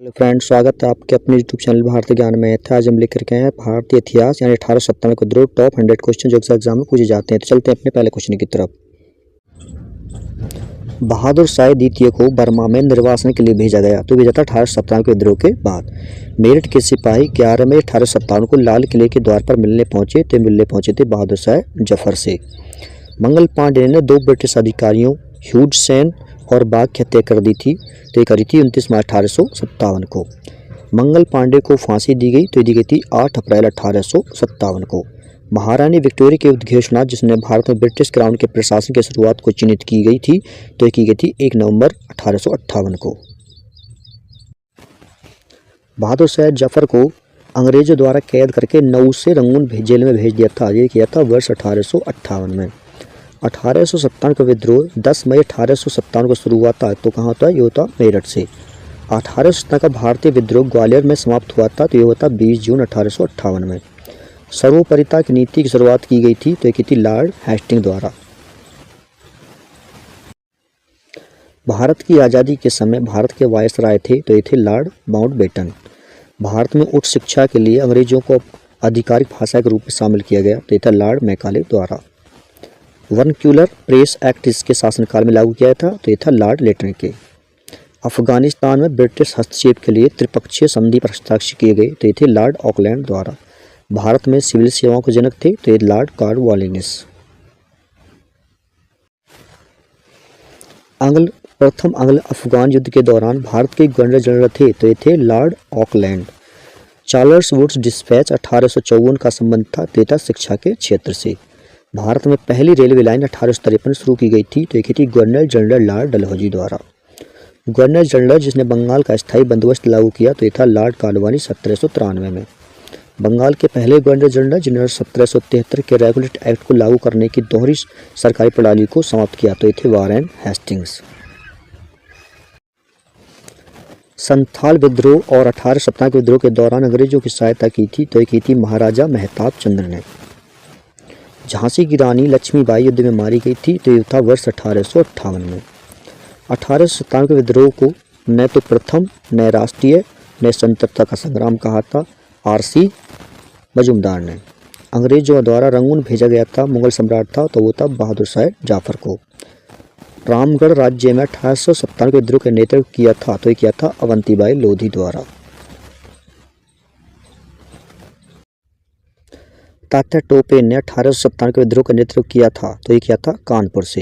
Hello friend, स्वागत है आपके अपने यूट्यूब चैनल भारतीय ज्ञान में। आज हम लेकर के हैं भारतीय इतिहास यानी 1897 के विद्रोह टॉप 100 क्वेश्चन जो एग्जाम में पूछे जाते हैं। तो चलते हैं अपने पहले क्वेश्चन की तरफ। बहादुर शाह द्वितीय को बर्मा में निर्वासन के लिए भेजा गया तो भेजा था 1857 के विद्रोह के बाद। मेरठ के सिपाही 11 मई 1857 को लाल किले के द्वार पर मिलने पहुंचे थे बहादुर शाह जफर से। मंगल पांडे ने 2 ब्रिटिश अधिकारियों ह्यूज सेन और बाघ की हत्या कर दी थी। तो ये करी थी 29 मार्च 1857 को। मंगल पांडे को फांसी दी गई तो ये दी गई थी 8 अप्रैल 1857 को। महारानी विक्टोरिया की उद्घोषणा जिसने भारत में ब्रिटिश क्राउन के प्रशासन की शुरुआत को चिन्हित की गई थी तो ये की गई थी 1 नवंबर 1858 को। बहादुर शाह जफर को अंग्रेजों द्वारा कैद करके नऊ से रंगून जेल में भेज दिया था। ये किया था वर्ष 1858 में। 1857 का विद्रोह 10 मई 1857 को शुरू हुआ था। तो कहाँ होता है? ये होता मेरठ से। 1857 का भारतीय विद्रोह ग्वालियर में समाप्त हुआ था। तो ये होता 20 जून 1858 में। सर्वोपरिता की नीति की शुरुआत की गई थी तो ये की थी लॉर्ड हेस्टिंग्स द्वारा। भारत की आज़ादी के समय भारत के वायसराय थे तो ये थे लॉर्ड माउंटबेटन। भारत में उच्च शिक्षा के लिए अंग्रेजों को आधिकारिक भाषा के रूप में शामिल किया गया तो ये था लॉर्ड मैकाले द्वारा। वर्नक्यूलर प्रेस एक्ट इसके शासनकाल में लागू किया था तो ये था लॉर्ड लेटन के। अफगानिस्तान में ब्रिटिश हस्तक्षेप के लिए त्रिपक्षीय संधि पर हस्ताक्षर किए गए तो ये थे लॉर्ड ऑकलैंड द्वारा। भारत में सिविल सेवाओं के जनक थे तो ये लॉर्ड कॉर्नवालिस। प्रथम अंग्ल अफगान युद्ध के दौरान भारत के गवर्नर जनरल थे तो ये थे Lord Auckland. Charles Wood's dispatch 1854 का संबंध था तो ये था शिक्षा के क्षेत्र से। भारत में पहली रेलवे लाइन 1853 शुरू की गई थी तो ये थी गवर्नर जनरल लॉर्ड डलहौजी द्वारा। गवर्नर जनरल जिसने बंगाल का स्थायी बंदोबस्त लागू किया तो ये था लॉर्ड कालवानी 1793 में। बंगाल के पहले गवर्नर जनरल जिन्होंने 1773 के रेगुलेट एक्ट को लागू करने की दोहरी सरकारी प्रणाली को समाप्त किया तो ये थे वारेन हेस्टिंग्स। संथाल विद्रोह और 1857 के विद्रोह के दौरान अंग्रेजों की सहायता की थी तो ये की थी महाराजा मेहताब चंद्र ने। झांसी की रानी लक्ष्मीबाई युद्ध में मारी गई थी तो ये था वर्ष 1858 में। 1857 के विद्रोह को न तो प्रथम न राष्ट्रीय न स्वतंत्रता का संग्राम कहा था आरसी मजूमदार ने। अंग्रेजों द्वारा रंगून भेजा गया था मुगल सम्राट था तो वो था बहादुर शाह जाफर को। रामगढ़ राज्य में 1857 के विद्रोह का नेतृत्व किया था तो ये किया था अवंतीबाई लोधी द्वारा। तात्या टोपे ने 1857 के विद्रोह का नेतृत्व किया था तो ये किया था कानपुर से।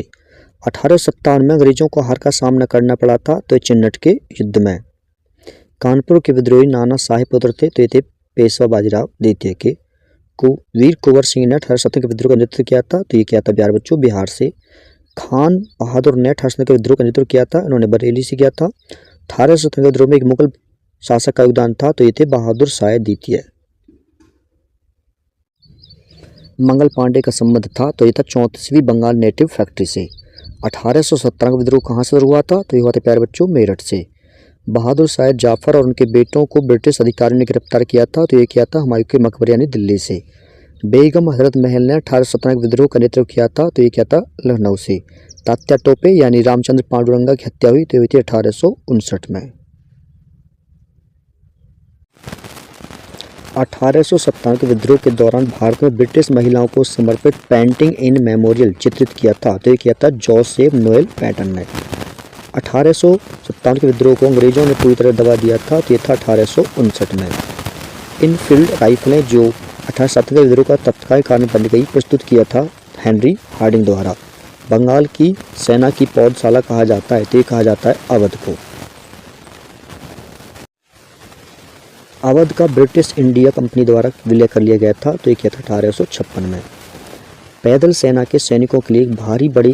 1857 में अंग्रेजों को हार का सामना करना पड़ा था तो ये चिन्नट के युद्ध में। कानपुर के विद्रोही नाना साहेब पुत्र थे तो ये थे पेशवा बाजीराव द्वितीय के। वीर कुंवर सिंह ने 1870 के विद्रोह का नेतृत्व किया था तो ये किया था बिहार बच्चों बिहार से। खान बहादुर ने 1870 के विद्रोह का नेतृत्व किया था, इन्होंने बरेली से किया था। 1870 के विद्रोह में एक मुगल शासक का योगदान था तो ये थे बहादुर शाह द्वितीय। मंगल पांडे का संबंध था तो ये था 34वीं बंगाल नेटिव फैक्ट्री से। 1817 का विद्रोह कहाँ से शुरू हुआ था तो ये हुआ था प्यारे बच्चों मेरठ से। बहादुर शाह जाफर और उनके बेटों को ब्रिटिश अधिकारियों ने गिरफ्तार किया था तो ये किया था हुमायूं के मकबरे यानी दिल्ली से। बेगम हजरत महल ने 1817 के विद्रोह का नेतृत्व किया था तो ये किया था लखनऊ से। तात्या टोपे यानी रामचंद्र पांडुरंगा की हत्या हुई तो ये थी 1859 में। 1857 के विद्रोह के दौरान भारत में ब्रिटिश महिलाओं को समर्पित पेंटिंग इन मेमोरियल चित्रित किया था तो ये किया था जोसेफ नोएल पैटन ने। 1857 के विद्रोह को अंग्रेजों ने पूरी तरह दबा दिया था तो ये था 1859 में। इनफील्ड राइफलें जो 1857 के विद्रोह का तत्काल कारण बन गई प्रस्तुत किया था हेनरी हार्डिंग द्वारा। बंगाल की सेना की पौधशाला कहा जाता है तो ये कहा जाता है अवध को। अवध का ब्रिटिश इंडिया कंपनी द्वारा विलय कर लिया गया था तो ये किया था 1856 में। पैदल सेना के सैनिकों के लिए भारी बड़ी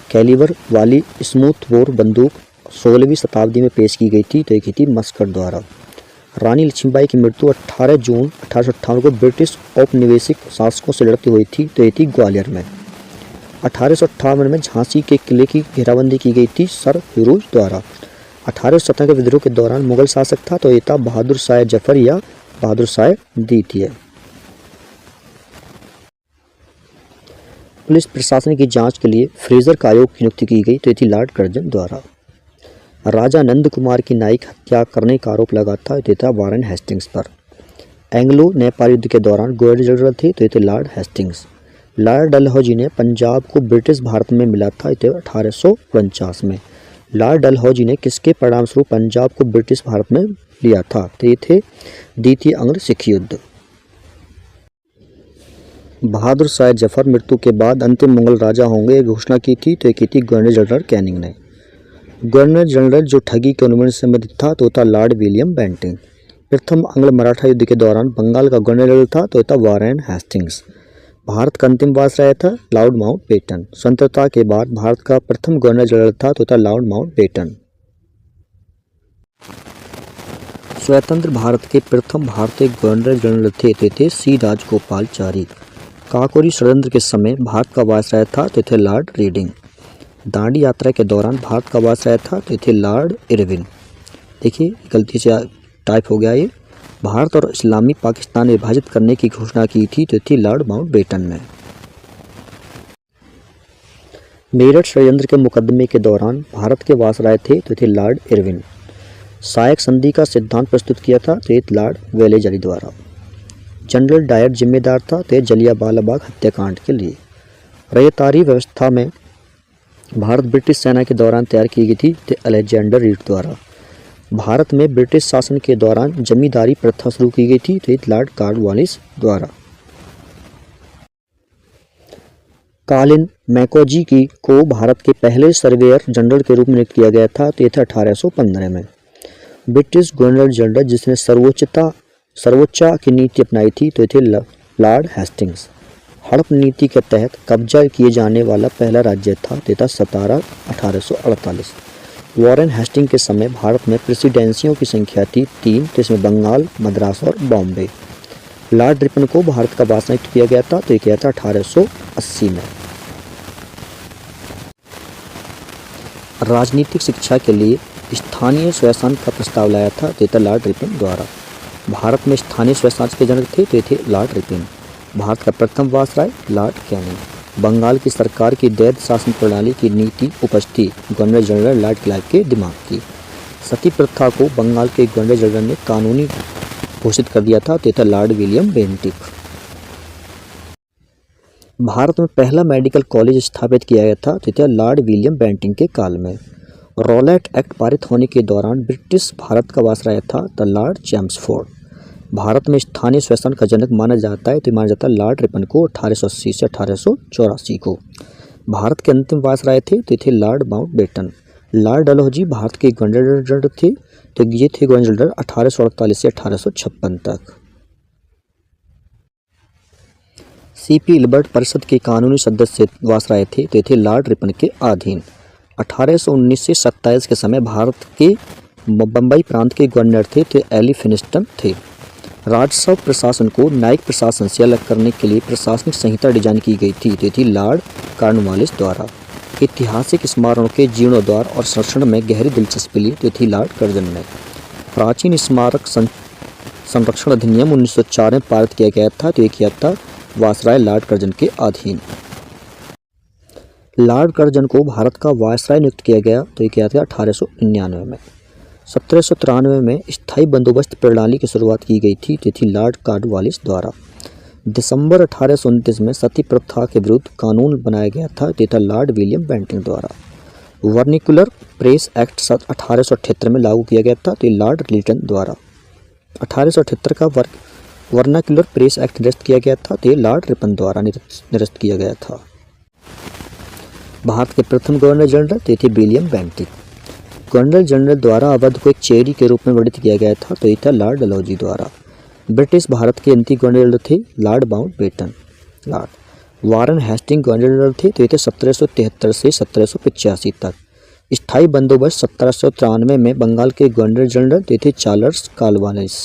कैलिबर वाली स्मूथ बोर बंदूक 16वीं शताब्दी में पेश की गई थी तो ये की थी मस्कट द्वारा। रानी लक्ष्मीबाई की मृत्यु 18 जून 1858 को ब्रिटिश औपनिवेशिक शासकों से लड़ती हुई थी तो ये थी ग्वालियर में। 1858 में झांसी के किले की घेराबंदी की गई थी सर फिरोज द्वारा। 1817 के विद्रोह के दौरान मुगल शासक था तो ये था बहादुर शाह जफर या बहादुर शाह द्वितीय। पुलिस प्रशासन की जांच के लिए फ्रेजर का आयोग की नियुक्ति की गई तो ये थी लॉर्ड कर्जन द्वारा। राजा नंद कुमार की न्यायिक हत्या करने का आरोप लगा था, तो ये था वारेन हेस्टिंग्स पर। एंग्लो नेपाल युद्ध के दौरान गवर्नर जनरल थे, तो ये थे लॉर्ड हेस्टिंग्स। लॉर्ड डलहौजी ने पंजाब को ब्रिटिश भारत में मिला था, ये 1849 में। लॉर्ड डलहौजी ने किसके परिणामस्वरूप पंजाब को ब्रिटिश भारत में लिया था, तो ये थे द्वितीय अंग्ल सिख युद्ध। बहादुर शाह जफर मृत्यु के बाद अंतिम मुगल राजा होंगे ये घोषणा की थी, तो ये की थी गवर्नर जनरल कैनिंग ने। गवर्नर जनरल जो ठगी के अनुबंध से संबंधित था, तो था लॉर्ड विलियम बेंटिंग। प्रथम अंग्ल मराठा युद्ध के दौरान बंगाल का गवर्नर जनरल था, तो था वारेन हेस्टिंग्स। भारत का अंतिम वायसराय था लॉर्ड माउंटबेटन। स्वतंत्रता के बाद भारत का प्रथम गवर्नर जनरल था, तो था लॉर्ड माउंटबेटन। स्वतंत्र भारत के प्रथम भारतीय गवर्नर जनरल थे, थे सी राजगोपालचारी। काकोरी षड्यंत्र के समय भारत का वायसराय था, तो थे लॉर्ड रीडिंग। दांडी यात्रा के दौरान भारत का वायसराय था, तो थे लॉर्ड इरविन। देखिए गलती से टाइप हो गया ये। भारत और इस्लामी पाकिस्तान विभाजित करने की घोषणा की थी, तो थी लॉर्ड माउंटबेटन ने। मेरठ षड्यंत्र के मुकदमे के दौरान भारत के वायसराय थे, तो थे लॉर्ड इरविन। सहायक संधि का सिद्धांत प्रस्तुत किया था, तो लॉर्ड वेलेजली द्वारा। जनरल डायर जिम्मेदार था, तो जलियांवाला बाग हत्याकांड के लिए। रैयतारी व्यवस्था में भारत ब्रिटिश सेना के दौरान तैयार की गई थी, तो अलेक्जेंडर रीड द्वारा। भारत में ब्रिटिश शासन के दौरान जमींदारी प्रथा शुरू की गई थी, तो लॉर्ड कॉर्नवालिस द्वारा। कॉलिन मैकेंजी को भारत के पहले सर्वेयर जनरल के रूप में नियुक्त किया गया था, तो ये था 1815 में। ब्रिटिश गवर्नर जनरल जिसने सर्वोच्च की नीति अपनाई थी, तो थे लॉर्ड हेस्टिंग्स। हड़प नीति के तहत कब्जा किए जाने वाला पहला राज्य था, तो था सतारा 1848। वारेन हेस्टिंग के समय भारत में प्रेसिडेंसियों की संख्या थी 3, तो इसमें बंगाल, मद्रास और बॉम्बे। लॉर्ड रिपन को भारत का वायसराय नियुक्त किया गया था, तो ये किया था 1880 में। राजनीतिक शिक्षा के लिए स्थानीय स्वशासन का प्रस्ताव लाया था, तो था लॉर्ड रिपन द्वारा। भारत में स्थानीय स्वशासन के जनक थे, तो थे लॉर्ड रिपन। भारत का प्रथम वायसराय लॉर्ड कैनिंग। बंगाल की सरकार की दैध शासन प्रणाली की नीति उपज थी गवर्नर जनरल लॉर्ड क्लाइव के दिमाग की। सती प्रथा को बंगाल के गवर्नर जनरल ने कानूनी घोषित कर दिया था, तो था लॉर्ड विलियम बेंटिक। भारत में पहला मेडिकल कॉलेज स्थापित किया गया था, तो था लॉर्ड विलियम बेंटिक के काल में। रॉलेट एक्ट पारित होने के दौरान ब्रिटिश भारत का वायसराय था, द लॉर्ड चैम्सफोर्ड। भारत में स्थानीय स्वशासन का जनक माना जाता है, तो माना जाता है लॉर्ड रिपन को 1880 से 1884 को। भारत के अंतिम वायसराय थे, तो थे Lord Mountbatten. Lord Dalhousie Bharat के गवर्नर जनरल थे, तो ये थे गवर्नर जनरल 1848 से 1856 तक। सीपी इल्बर्ट परिषद के कानूनी सदस्य वायसराय थे, तो थे लॉर्ड रिपन के अधीन। 1819 से 27 के समय भारत के बम्बई प्रांत के गवर्नर थे, तो एली फिनिस्टन थे। राजस्व प्रशासन को न्यायिक प्रशासन से अलग करने के लिए प्रशासनिक संहिता डिजाइन की गई थी, तो थी लॉर्ड कॉर्नवालिस द्वारा। ऐतिहासिक स्मारकों के जीर्णोद्धार और संरक्षण में गहरी दिलचस्पी ली, तो थी लॉर्ड कर्जन ने। प्राचीन स्मारक संरक्षण अधिनियम 1904 में पारित किया गया था, तो ये किया था वायसराय लॉर्ड कर्जन के अधीन। लॉर्ड कर्जन को भारत का वायसराय नियुक्त किया गया, तो ये किया था 1899 में। 1793 में स्थायी बंदोबस्त प्रणाली की शुरुआत की गई थी, तो थी लॉर्ड कॉर्नवालिस द्वारा। दिसंबर 1829 में सती प्रथा के विरुद्ध कानून बनाया गया था, तो था लॉर्ड विलियम बेंटिक द्वारा। वर्निकुलर प्रेस एक्ट 1878 में लागू किया गया था, तो लॉर्ड लिटन द्वारा। 1878 का वर्नाक्युलर प्रेस एक्ट निरस्त किया गया था, तो लॉर्ड रिपन द्वारा निरस्त किया गया था। भारत के प्रथम गवर्नर जनरल थे विलियम बेंटिक। गवर्नर जनरल द्वारा अवध को एक चेरी के रूप में वर्णित किया गया था, तो ये था लॉर्ड डलहौजी द्वारा। ब्रिटिश भारत के अंतिम गवर्नर जनरल थे Lord Mountbatten. Lord Warren Hasting governor general थे, तो ये थे 1773 से 1785 तक। स्थायी बंदोबस्त 1793 में बंगाल के गवर्नर जनरल थे चार्ल्स कॉर्नवालिस।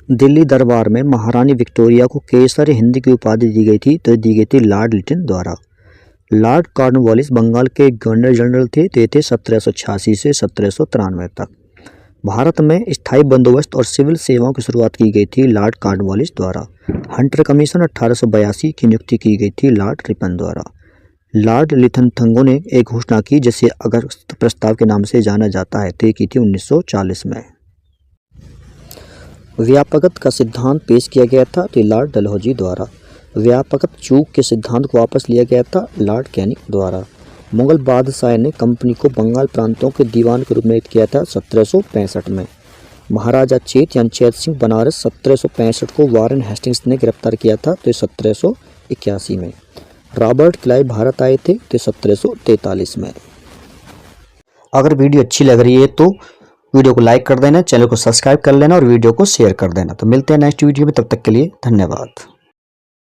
दिल्ली दरबार में महारानी विक्टोरिया को केसर हिंद की उपाधि दी गई थी, तो दी गई थी लॉर्ड लिटन द्वारा। लॉर्ड कॉर्नवालिस बंगाल के गवर्नर जनरल थे, तो थे 1786 से 1793 तक। भारत में स्थायी बंदोबस्त और सिविल सेवाओं की शुरुआत की गई थी लॉर्ड कॉर्नवालिस द्वारा। हंटर कमीशन 1882 की नियुक्ति की गई थी लॉर्ड रिपन द्वारा। लॉर्ड लिथनथंगो ने एक घोषणा की जिसे अगस्त प्रस्ताव के नाम से जाना जाता है, तो ये की थी 1940 में। व्यापकता का सिद्धांत पेश किया गया था, तो लॉर्ड डलहौजी द्वारा। व्यापकता चूक के सिद्धांत को वापस लिया गया था, लॉर्ड कैनिंग द्वारा। मुगल बादशाह ने कंपनी को बंगाल प्रांतों के दीवान के रूप में नियुक्त किया था 1765 में। महाराजा चेत सिंह बनारस 1765 को वारेन हेस्टिंग्स ने गिरफ्तार किया था, तो 1781 में। रॉबर्ट क्लाइव भारत आए थे, तो 1743 में। अगर वीडियो अच्छी लग रही है तो वीडियो को लाइक कर देना, चैनल को सब्सक्राइब कर लेना और वीडियो को शेयर कर देना। तो मिलते हैं नेक्स्ट वीडियो में, तब तक के लिए धन्यवाद।